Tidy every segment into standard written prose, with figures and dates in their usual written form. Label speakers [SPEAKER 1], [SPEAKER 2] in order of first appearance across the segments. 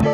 [SPEAKER 1] Here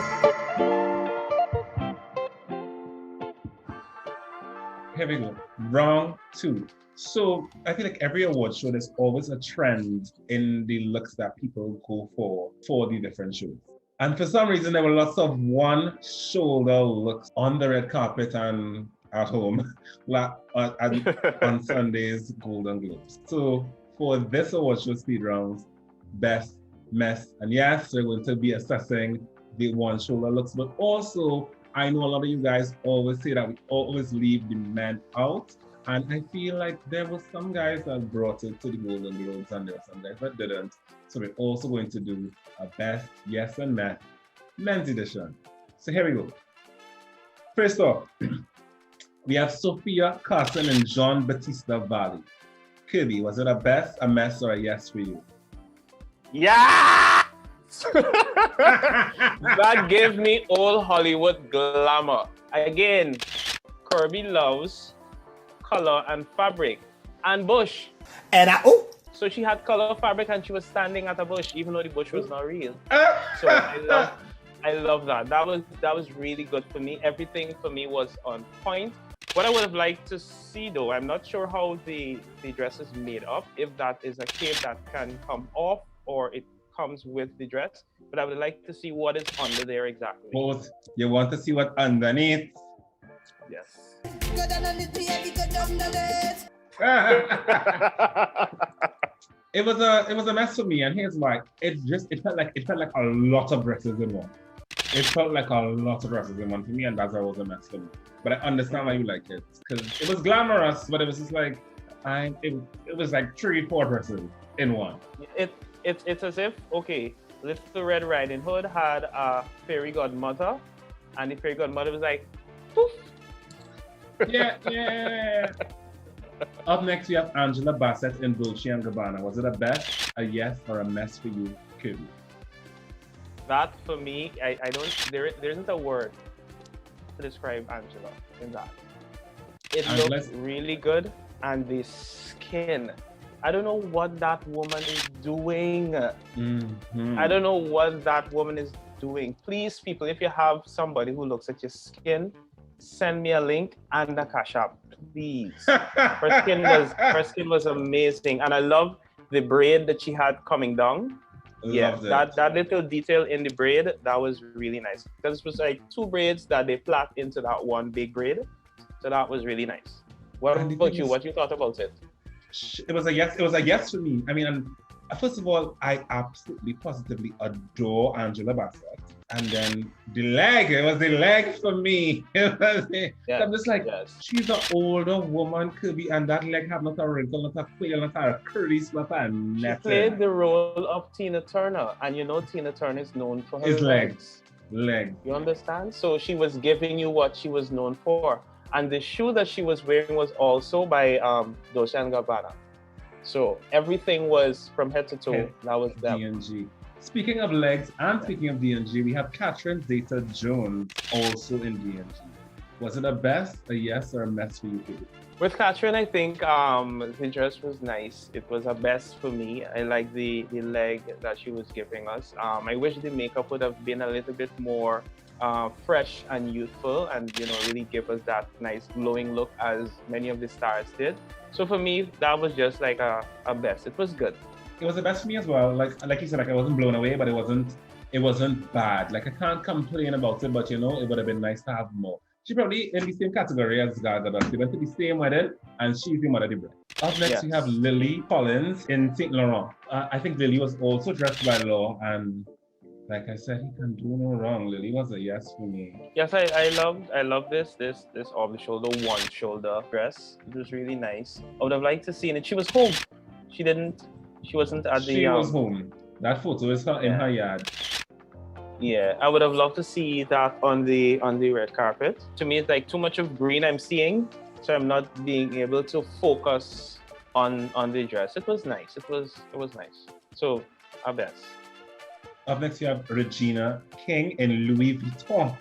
[SPEAKER 1] we go. Round two. So I feel like every award show, there's always a trend in the looks that people go for the different shows. And for some reason, there were lots of one-shoulder looks on the red carpet and at home on Sunday's Golden Globes. So for this award show speed rounds, best, mess, and yes, we're going to be assessing the one-shoulder looks, but also I know a lot of you guys always say that we always leave the men out. And I feel like there were some guys that brought it to the Golden Globes and there were some guys that didn't. So we're also going to do a best, yes, and mess men's edition. So here we go. First off, we have Sofia Carson and John Batista Valley. Kerby, was it a best, a mess, or a yes for you?
[SPEAKER 2] Yeah! That gave me old Hollywood glamour. Again, Kerby loves color and fabric and bush. So she had color fabric and she was standing at a bush, even though the bush was not real. So I love that. That was really good for me. Everything for me was on point. What I would have liked to see, though, I'm not sure how the dress is made up, if that is a cape that can come off or it comes with the dress, but I would like to see what is under there exactly.
[SPEAKER 1] Both. You want to see what underneath?
[SPEAKER 2] Yes.
[SPEAKER 1] It was a mess for me, and here's why. It felt like a lot of dresses in one. It felt like a lot of dresses in one for me, and that's why it was a mess for me. But I understand why you like it, because it was glamorous, but it was just like it was like 3-4 dresses in one.
[SPEAKER 2] It's as if, okay, Little Red Riding Hood had a fairy godmother, and the fairy godmother was like, poof.
[SPEAKER 1] Yeah. Up next, we have Angela Bassett in Dolce & Gabbana. Was it a best, a yes, or a mess for you, Kerby?
[SPEAKER 2] That for me, there isn't a word to describe Angela in that. It looks really good, and the skin. I don't know what that woman is doing.
[SPEAKER 1] Mm-hmm.
[SPEAKER 2] I don't know what that woman is doing. Please, people, if you have somebody who looks at your skin, send me a link and a cash app, please. Her skin was amazing, and I love the braid that she had coming down. That little detail in the braid, that was really nice. Because it was like 2 braids that they plait into that one big braid. So that was really nice. What about you? What you thought about it?
[SPEAKER 1] It was a yes. It was a yes for me. I mean, first of all, I absolutely, positively adore Angela Bassett. And then it was the leg for me. I'm just like, she's an older woman, Kerby, and that leg have not a wrinkle, not a quail, not a crease, not a net.
[SPEAKER 2] She played the role of Tina Turner, and you know Tina Turner is known for her legs. You understand? So she was giving you what she was known for. And the shoe that she was wearing was also by Dolce & Gabbana. So everything was from head to toe. That was them.
[SPEAKER 1] D&G. Speaking of legs and speaking of D&G, we have Catherine Zeta-Jones also in D&G. Was it a best, a yes, or a mess for you, Kerby?
[SPEAKER 2] With Catherine, I think the dress was nice. It was a best for me. I like the leg that she was giving us. I wish the makeup would have been a little bit more fresh and youthful, and really give us that nice glowing look as many of the stars did. So for me, that was just like a best. It was good.
[SPEAKER 1] It was the best for me as well. Like you said, I wasn't blown away, but it wasn't bad. Like, I can't complain about it, but it would have been nice to have more. She probably in the same category as Gal Gadot. They went to the same wedding, and she's the mother of the bride. Up next, we have Lily Collins in Saint Laurent. I think Lily was also dressed by Law, and like I said, he can do no wrong. Lily was a yes for me.
[SPEAKER 2] Yes, I love this off the shoulder, one shoulder dress. It was really nice. I would have liked to see it. She was home. She wasn't at the.
[SPEAKER 1] She was home. That photo is in her yard.
[SPEAKER 2] Yeah, I would have loved to see that on the red carpet. To me, it's like too much of green I'm seeing, so I'm not being able to focus on the dress. It was nice. It was nice. So, our best.
[SPEAKER 1] Up next, you have Regina King in Louis Vuitton.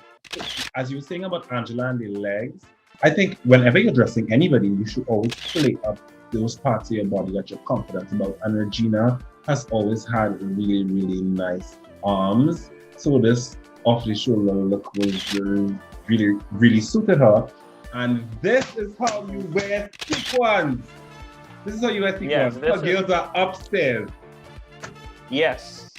[SPEAKER 1] As you were saying about Angela and the legs, I think whenever you're dressing anybody, you should always play up those parts of your body that you're confident about. And Regina has always had really, really nice arms. So this off-the-shoulder look was really, really suited her. And this is how you wear sequins. This is how you wear sequins. Yes, girls are upstairs.
[SPEAKER 2] Yes,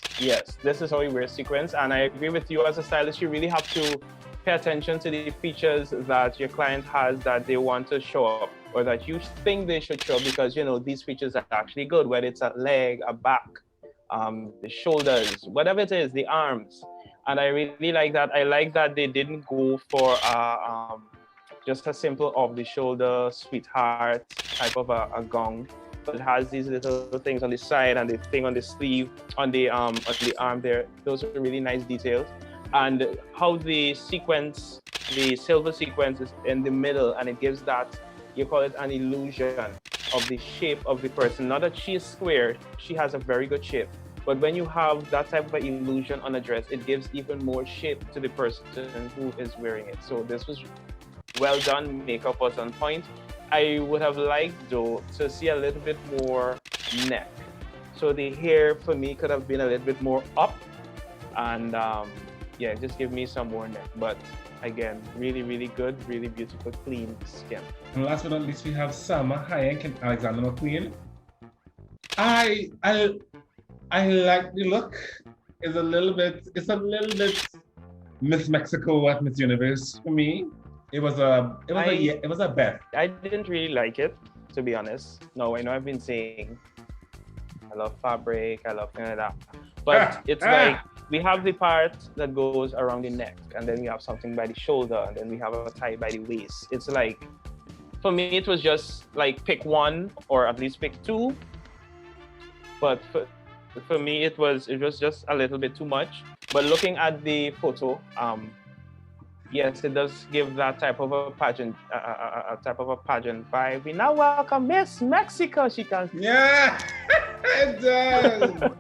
[SPEAKER 2] this is how you wear sequins. And I agree with you as a stylist, you really have to pay attention to the features that your client has that they want to show up or that you think they should show up because, you know, these features are actually good, whether it's a leg, a back, the shoulders, whatever it is, the arms. And I really like that. I like that they didn't go for just a simple off-the-shoulder sweetheart type of a gown. But it has these little things on the side and the thing on the sleeve, on the arm there. Those are really nice details. And how the sequence, the silver sequence is in the middle, and it gives that, you call it an illusion of the shape of the person. Not that she is square, she has a very good shape. But when you have that type of illusion on a dress, it gives even more shape to the person who is wearing it. So this was well done, makeup was on point. I would have liked, though, to see a little bit more neck. So the hair, for me, could have been a little bit more up. And yeah, just give me some more neck. But again, really, really good, really beautiful, clean skin.
[SPEAKER 1] And last but not least, we have Salma Hayek and Alexander McQueen. I like the look. It's a little bit Miss Mexico at Miss Universe for me. It was a bet.
[SPEAKER 2] I didn't really like it, to be honest. No, I know I've been saying I love fabric, I love things like that. But it's like we have the part that goes around the neck, and then we have something by the shoulder, and then we have a tie by the waist. It's like, for me, it was just like pick one or at least pick two. But for me, it was just a little bit too much. But looking at the photo, yes, it does give that type of a pageant, a type of a pageant vibe. We now welcome Miss Mexico. She can.
[SPEAKER 1] Yeah, it does.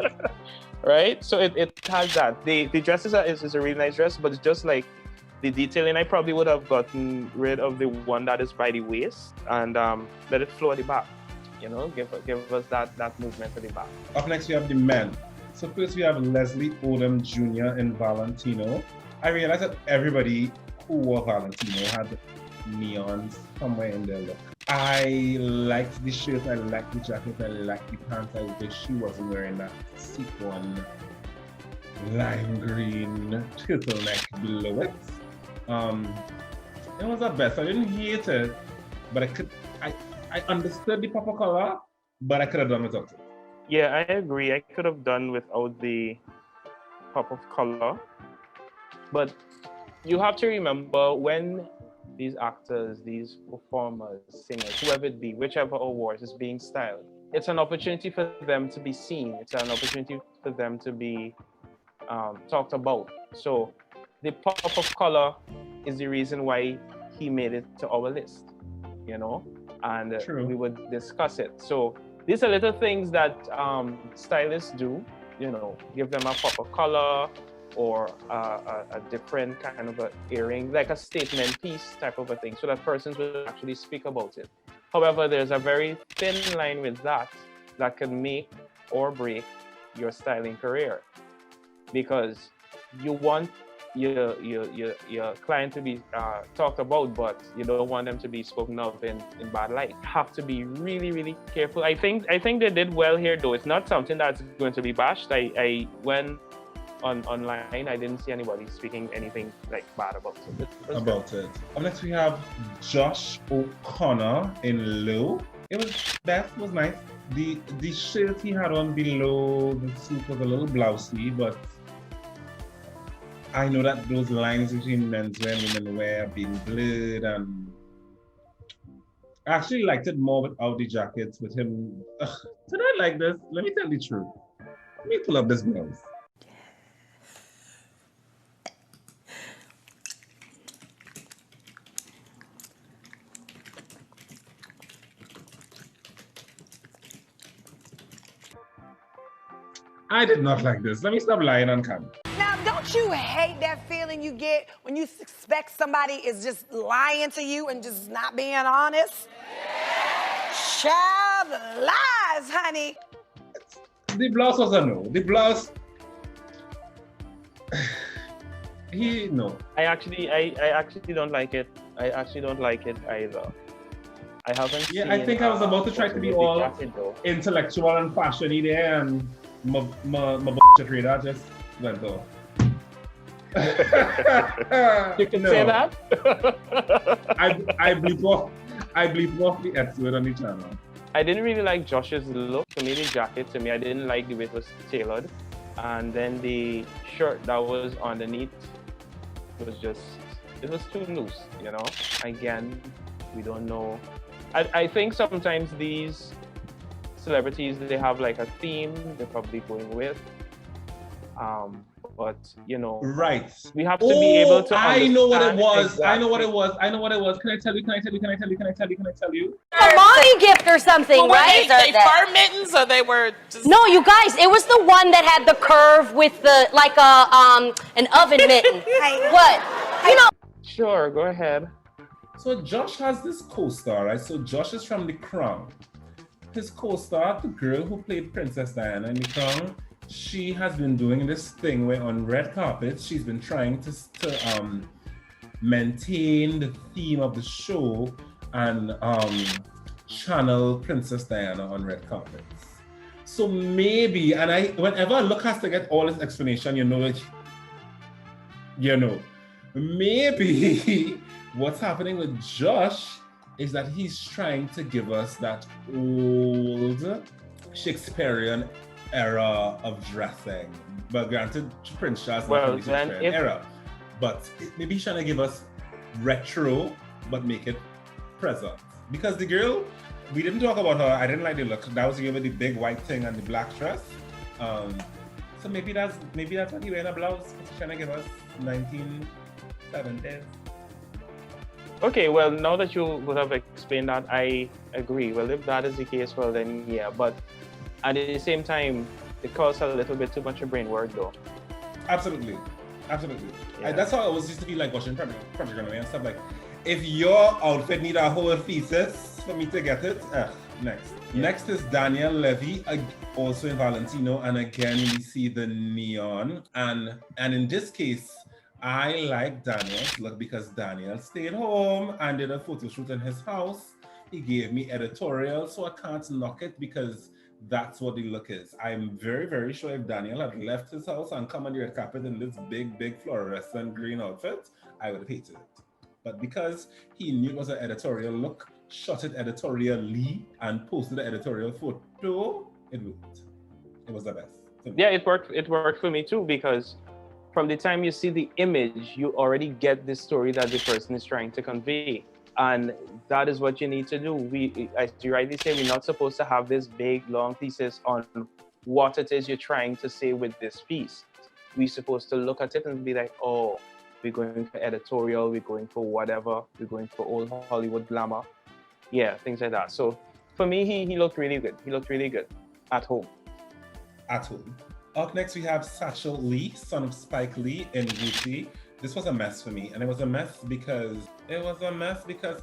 [SPEAKER 2] Right? So it has that. The dress is a really nice dress, but it's just like the detailing. I probably would have gotten rid of the one that is by the waist and let it flow at the back. You know, give us that movement at the back.
[SPEAKER 1] Up next, we have the men. So first, we have Leslie Odom Jr. and Valentino. I realized that everybody who wore Valentino had neons somewhere in their look. I liked the shirt, I liked the jacket, I liked the pants. I wish she wasn't wearing that sequin lime green turtleneck below it. It was at best. I didn't hate it, but I understood the pop of color, but I could have done without it.
[SPEAKER 2] Yeah, I agree. I could have done without the pop of color. But you have to remember when these actors, these performers, singers, whoever it be, whichever awards is being styled, it's an opportunity for them to be seen. It's an opportunity for them to be talked about. So the pop of color is the reason why he made it to our list, you know, and we would discuss it. So these are little things that stylists do, you know, give them a pop of color, or a different kind of a earring, like a statement piece type of a thing, so that persons will actually speak about it. However, there's a very thin line with that can make or break your styling career, because you want your client to be talked about, but you don't want them to be spoken of in bad light. Have to be really, really careful. I think they did well here, though. It's not something that's going to be bashed. I went online, I didn't see anybody speaking anything like bad about it.
[SPEAKER 1] Up next, we have Josh OConnor in low. That was nice. The shirt he had on below the suit was a little blousy, but I know that those lines between menswear and womenwear are being blurred, and I actually liked it more without the jackets with him. Did I like this? Let me tell the truth. Let me pull up this blouse. I did not like this. Let me stop lying on camera.
[SPEAKER 3] Now, don't you hate that feeling you get when you suspect somebody is just lying to you and just not being honest? Child, lies, honey.
[SPEAKER 1] The blouse was a no. The blouse, No.
[SPEAKER 2] I actually don't like it. I actually don't like it either. I haven't seen.
[SPEAKER 1] I think I was about to try to be all
[SPEAKER 2] jacket,
[SPEAKER 1] intellectual and fashion-y there, and my trader just went off.
[SPEAKER 2] You can say that.
[SPEAKER 1] I bleep off the episode on the channel.
[SPEAKER 2] I didn't really like Josh's look. To me, the jacket, I didn't like the way it was tailored. And then the shirt that was underneath was it was too loose, you know? Again, we don't know. I think sometimes these celebrities, they have like a theme they're probably going with. But, you know.
[SPEAKER 1] Right.
[SPEAKER 2] We have to be able to
[SPEAKER 1] I know what it was.
[SPEAKER 2] Exactly.
[SPEAKER 1] I know what it was. Can I tell you?
[SPEAKER 4] A mommy gift or something,
[SPEAKER 5] well,
[SPEAKER 4] right?
[SPEAKER 5] They fur mittens, or they were just...
[SPEAKER 4] No, you guys, it was the one that had the curve with the, like an oven mitten. What? You know.
[SPEAKER 2] Sure, go ahead.
[SPEAKER 1] So Josh has this co-star, right? So Josh is from The Crown. His co-star, the girl who played Princess Diana in The Crown, she has been doing this thing where on red carpets, she's been trying to maintain the theme of the show and channel Princess Diana on red carpets. So maybe, and whenever Look has to get all this explanation, maybe what's happening with Josh is that he's trying to give us that old Shakespearean era of dressing. But granted, Prince Charles not the Shakespearean era. But maybe he's trying to give us retro, but make it present. Because the girl, we didn't talk about her. I didn't like the look. That was the girl with the big white thing and the black dress. So maybe that's what he wearing a blouse. He's trying to give us 1970s.
[SPEAKER 2] Okay, well, now that you would have explained that, I agree. Well, if that is the case, well, then yeah. But at the same time, it costs a little bit too much of brain work, though.
[SPEAKER 1] Absolutely.
[SPEAKER 2] Yeah.
[SPEAKER 1] That's how it was used to be like watching Project Runway and stuff. Like, if your outfit need a whole thesis for me to get it, next. Yeah. Next is Daniel Levy, also in Valentino, and again we see the neon. And in this case, I like Daniel's look because Daniel stayed home and did a photo shoot in his house. He gave me editorial, so I can't knock it because that's what the look is. I'm very, very sure if Daniel had left his house and come on the red carpet in this big fluorescent green outfit, I would have hated it. But because he knew it was an editorial look, shot it editorially, and posted the editorial photo, it worked. It was the best.
[SPEAKER 2] Yeah, it worked for me too, because from the time you see the image, you already get the story that the person is trying to convey. And that is what you need to do. As you rightly say, we're not supposed to have this big, long thesis on what it is you're trying to say with this piece. We're supposed to look at it and be like, oh, we're going for editorial, we're going for whatever, we're going for old Hollywood glamour. Yeah, things like that. So for me, he looked really good. He looked really good at home.
[SPEAKER 1] Up next, we have Satchel Lee, son of Spike Lee in Gucci. This was a mess for me, and it was a mess because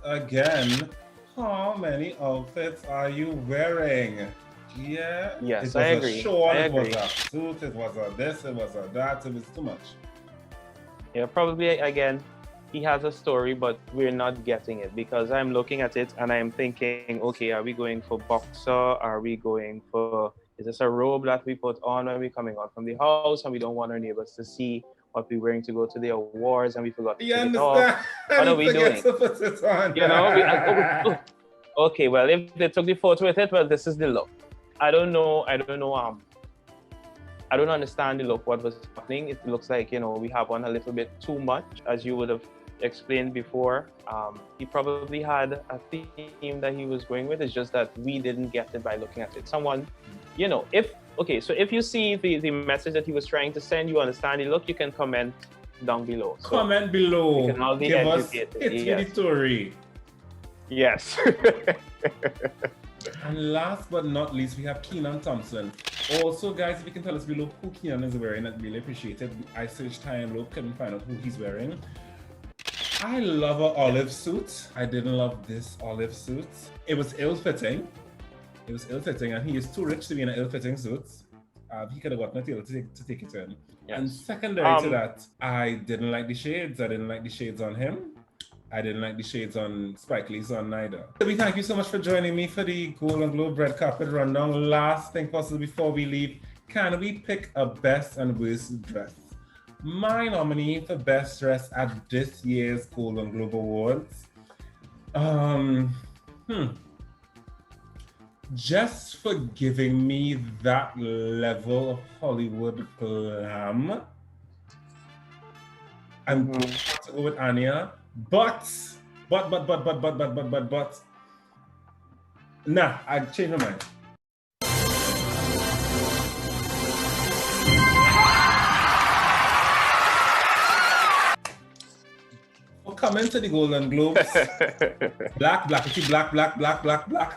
[SPEAKER 1] again, how many outfits are you wearing? Yeah.
[SPEAKER 2] Yes,
[SPEAKER 1] I agree.
[SPEAKER 2] I
[SPEAKER 1] it
[SPEAKER 2] agree.
[SPEAKER 1] was a suit, it was a this, it was a that, it was too much.
[SPEAKER 2] Yeah, probably again, he has a story, but we're not getting it because I'm looking at it and I'm thinking, okay, are we going for boxer? Are we going for, is this a robe that we put on when we're coming out from the house and we don't want our neighbors to see what we're wearing to go to the awards and we forgot to take it off? What are we doing? You know, okay, well, if they took the photo with it, well, this is the look. I don't understand the look, what was happening. It looks like, you know, we have on a little bit too much, as you would have explained before. He probably had a theme that he was going with. It's just that we didn't get it by looking at it. Someone, you know, if you see the message that he was trying to send, you understand the look, you can comment down below. So
[SPEAKER 1] comment below.
[SPEAKER 2] We can all be
[SPEAKER 1] Give
[SPEAKER 2] educated.
[SPEAKER 1] us its story.
[SPEAKER 2] Yes.
[SPEAKER 1] And last but not least, we have Keenan Thompson. Also, guys, if you can tell us below who Keenan is wearing, I'd really appreciate it. I searched high and low, couldn't find out who he's wearing. I love an olive suit. I didn't love this olive suit. It was ill-fitting. And he is too rich to be in an ill-fitting suit. He could have gotten a tailor to take it in.
[SPEAKER 2] Yes.
[SPEAKER 1] And secondary to that, I didn't like the shades. I didn't like the shades on him. I didn't like the shades on Spike Lee's on neither. We thank you so much for joining me for the Golden Globe Red Carpet Rundown. Last thing possible before we leave, can we pick a best and worst dress? My nominee for best dress at this year's Golden Globe Awards, just for giving me that level of Hollywood glam, I'm going to go with Anya, but, nah, I changed my mind. Coming to the Golden Globes, black,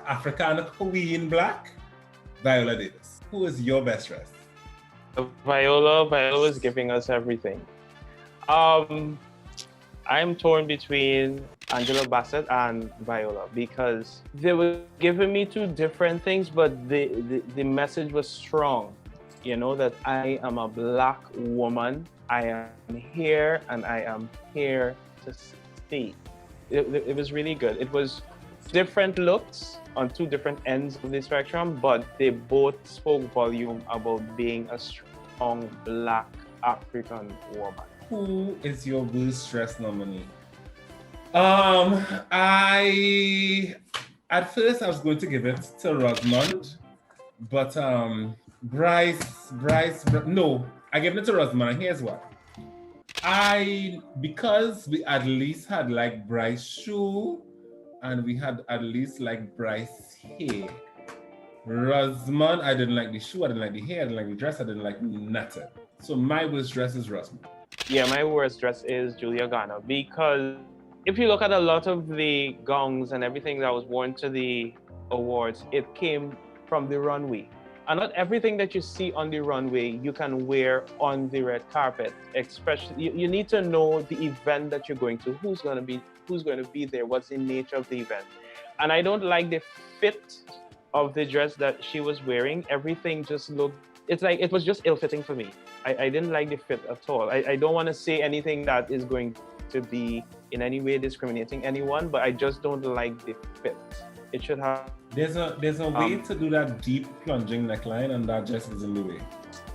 [SPEAKER 1] African Queen black, Viola Davis. Who is your best dress?
[SPEAKER 2] Viola is giving us everything. I'm torn between Angela Bassett and Viola because they were giving me two different things, but the message was strong. You know, that I am a black woman. I am here and I am here to stay. It was really good. It was different looks on two different ends of the spectrum, but they both spoke volume about being a strong black African woman.
[SPEAKER 1] Who is your worst dress nominee? At first I was going to give it to Rosamund, but Bryce, no, I gave it to Rosamund. Here's why. Because we at least had like Bryce shoe and we had at least like Bryce hair. Rosamund, I didn't like the shoe, I didn't like the hair, I didn't like the dress, I didn't like nothing. So my worst dress is Rosamund.
[SPEAKER 2] Yeah, my worst dress is Julia Garner because if you look at a lot of the gowns and everything that was worn to the awards, it came from the runway. And not everything that you see on the runway you can wear on the red carpet. Especially, you need to know the event that you're going to, who's going to be there, what's the nature of the event. And I don't like the fit of the dress that she was wearing. Everything just looked, it's like it was just ill-fitting for me. I didn't like the fit at all. I don't want to say anything that is going to be in any way discriminating anyone, but I just don't like the fit. It should have.
[SPEAKER 1] There's a way to do that deep plunging neckline, and that just isn't the way.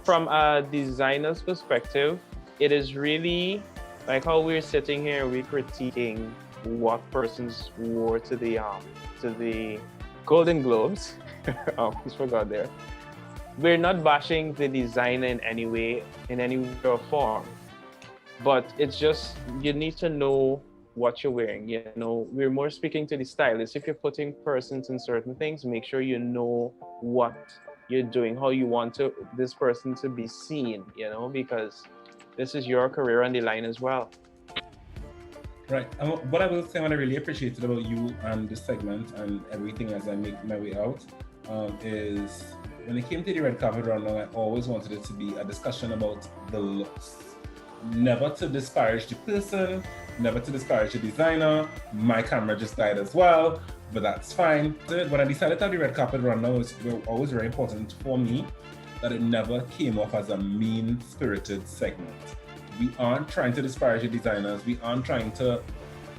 [SPEAKER 2] From a designer's perspective, it is really like how we're sitting here, we're critiquing what persons wore to the Golden Globes. I almost forgot there. We're not bashing the designer in any way or form, but it's just you need to know what you're wearing. You know, we're more speaking to the stylist. If you're putting persons in certain things, make sure you know what you're doing, how you want this person to be seen, you know, because this is your career on the line as well.
[SPEAKER 1] Right. What I will say, what I really appreciated about you and this segment and everything as I make my way out, is when it came to the red carpet rundown, I always wanted it to be a discussion about the looks. Never to disparage the person, never to disparage the designer. My camera just died as well, but that's fine. When I decided to have the red carpet rundown, it was always very important for me that it never came off as a mean-spirited segment. We aren't trying to disparage the designers. We aren't trying to,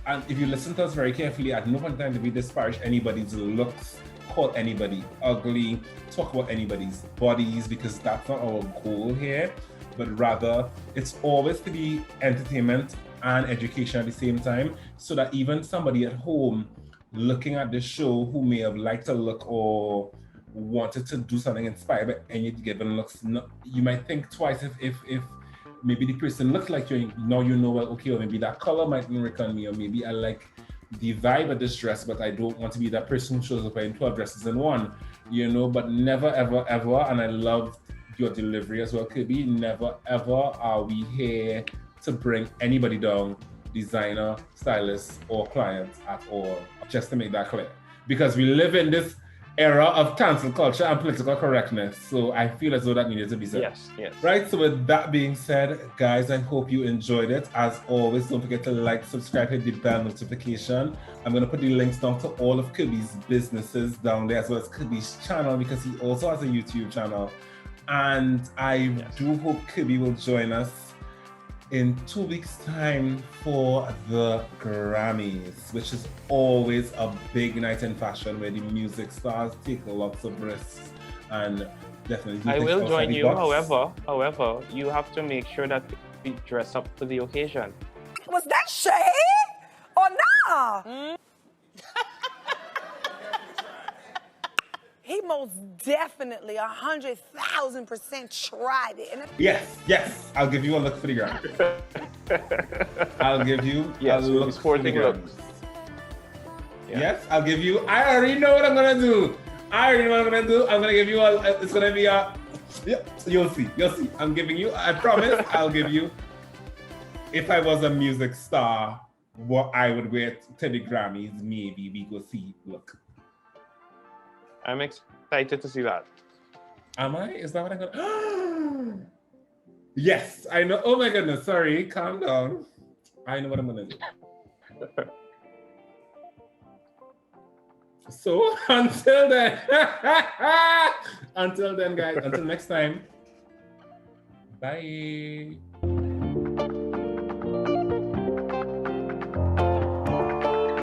[SPEAKER 1] and if you listen to us very carefully, at no point in time did we disparage anybody's looks, call anybody ugly, talk about anybody's bodies, because that's not our goal here. But rather, it's always to be entertainment and education at the same time, so that even somebody at home looking at the show who may have liked a look or wanted to do something inspired by any given looks, you might think twice if maybe the person looks like you, now you know, well, okay, or maybe that color might work on me, or maybe I like the vibe of this dress, but I don't want to be that person who shows up wearing 12 dresses in one, you know, but never, ever, ever, and I love your delivery as well, Kerby, never, ever are we here to bring anybody down, designer, stylist, or client at all, just to make that clear. Because we live in this era of cancel culture and political correctness, so I feel as though that needed to be said.
[SPEAKER 2] Yes, yes.
[SPEAKER 1] Right, so with that being said, guys, I hope you enjoyed it. As always, don't forget to like, subscribe, hit the bell notification. I'm going to put the links down to all of Kerby's businesses down there, as well as Kerby's channel, because he also has a YouTube channel. And I do hope Kerby will join us in 2 weeks' time for the Grammys, which is always a big night in fashion where the music stars take lots of risks and definitely.
[SPEAKER 2] I will join you. However, you have to make sure that we dress up for the occasion.
[SPEAKER 3] Was that shade or nah? He most definitely 100,000% tried it. And
[SPEAKER 1] Yes. I'll give you a look for the gram. I'll give you a look for the gram. Yes, I'll give you. I already know what I'm gonna do. I'm gonna give you it's gonna be a. Yeah, you'll see. I'm giving you. I promise. I'll give you. If I was a music star, what I would wear to the Grammys, maybe we go see. Look.
[SPEAKER 2] I'm excited to see that.
[SPEAKER 1] Am I? Is that what I'm gonna? Yes, I know. Oh my goodness. Sorry. Calm down. I know what I'm gonna do. So until then, guys. Until next time. Bye.